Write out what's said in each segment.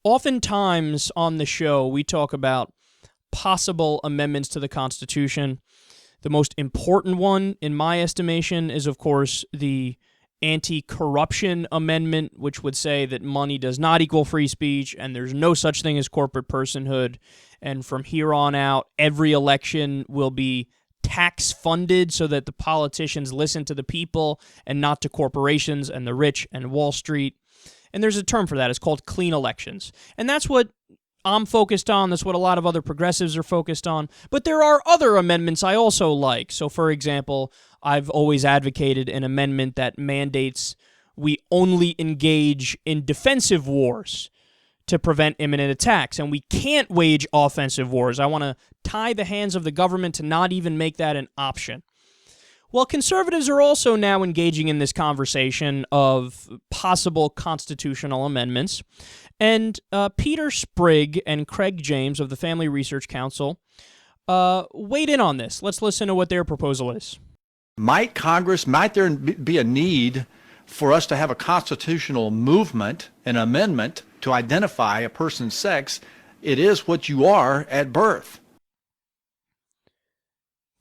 Oftentimes on the show, we talk about possible amendments to the Constitution. The most important one, in my estimation, is, of course, the Anti-Corruption Amendment, which would say that money does not equal free speech and there's no such thing as corporate personhood. And from here on out, every election will be tax-funded so that the politicians listen to the people and not to corporations and the rich and Wall Street. And there's a term for that. It's called clean elections. And that's what I'm focused on. That's what a lot of other progressives are focused on. But there are other amendments I also like. So, for example, I've always advocated an amendment that mandates we only engage in defensive wars to prevent imminent attacks, and we can't wage offensive wars. I want to tie the hands of the government to not even make that an option. Well, conservatives are also now engaging in this conversation of possible constitutional amendments, and Peter Sprigg and Craig James of the Family Research Council weighed in on this. Let's listen to what their proposal is. Might there be a need for us to have a constitutional movement, an amendment, to identify a person's sex? It is what you are at birth.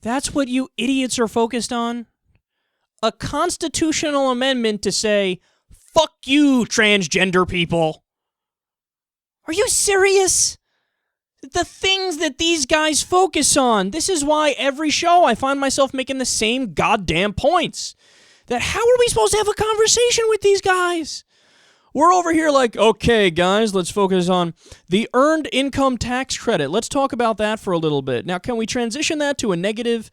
That's what you idiots are focused on? A constitutional amendment to say, fuck you, transgender people. Are you serious? The things that these guys focus on. This is why every show I find myself making the same goddamn points. That how are we supposed to have a conversation with these guys? We're over here like, okay, guys, let's focus on the earned income tax credit. Let's talk about that for a little bit. Now, can we transition that to a negative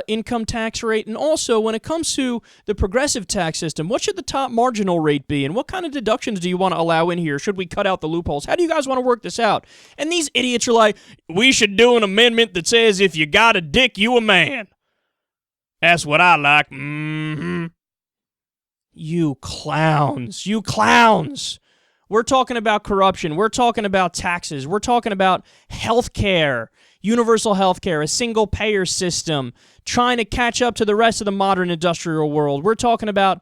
income tax rate? And also, when it comes to the progressive tax system, what should the top marginal rate be? And what kind of deductions do you want to allow in here? Should we cut out the loopholes? How do you guys want to work this out? And these idiots are like, we should do an amendment that says if you got a dick, you a man. That's what I like. Mm-hmm. You clowns. You clowns. We're talking about corruption. We're talking about taxes. We're talking about health care, universal health care, a single-payer system, trying to catch up to the rest of the modern industrial world. We're talking about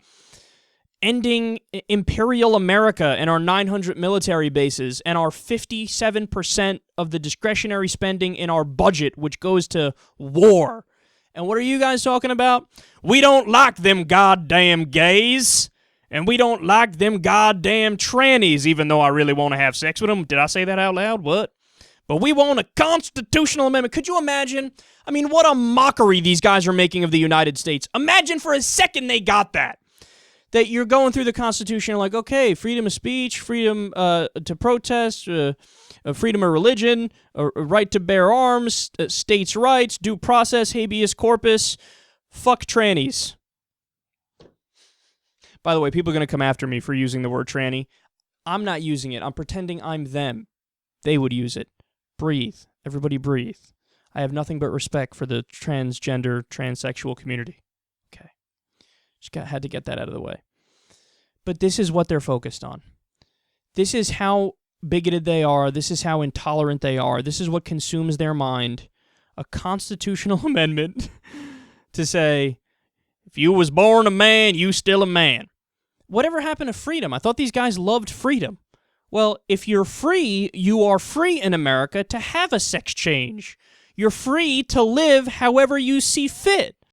ending imperial America and our 900 military bases and our 57% of the discretionary spending in our budget, which goes to war. And what are you guys talking about? We don't like them goddamn gays, and we don't like them goddamn trannies, even though I really want to have sex with them. Did I say that out loud? What? But we want a constitutional amendment. Could you imagine? I mean, what a mockery these guys are making of the United States. Imagine for a second they got that. That you're going through the Constitution and like, okay, freedom of speech, freedom to protest, freedom of religion, a right to bear arms, states' rights, due process, habeas corpus, fuck trannies. By the way, people are going to come after me for using the word tranny. I'm not using it. I'm pretending I'm them. They would use it. Breathe. Everybody breathe. I have nothing but respect for the transgender, transsexual community. Okay. Just had to get that out of the way. But this is what they're focused on. This is how bigoted they are. This is how intolerant they are. This is what consumes their mind. A constitutional amendment to say, if you was born a man, you still a man. Whatever happened to freedom? I thought these guys loved freedom. Well, if you're free, you are free in America to have a sex change. You're free to live however you see fit.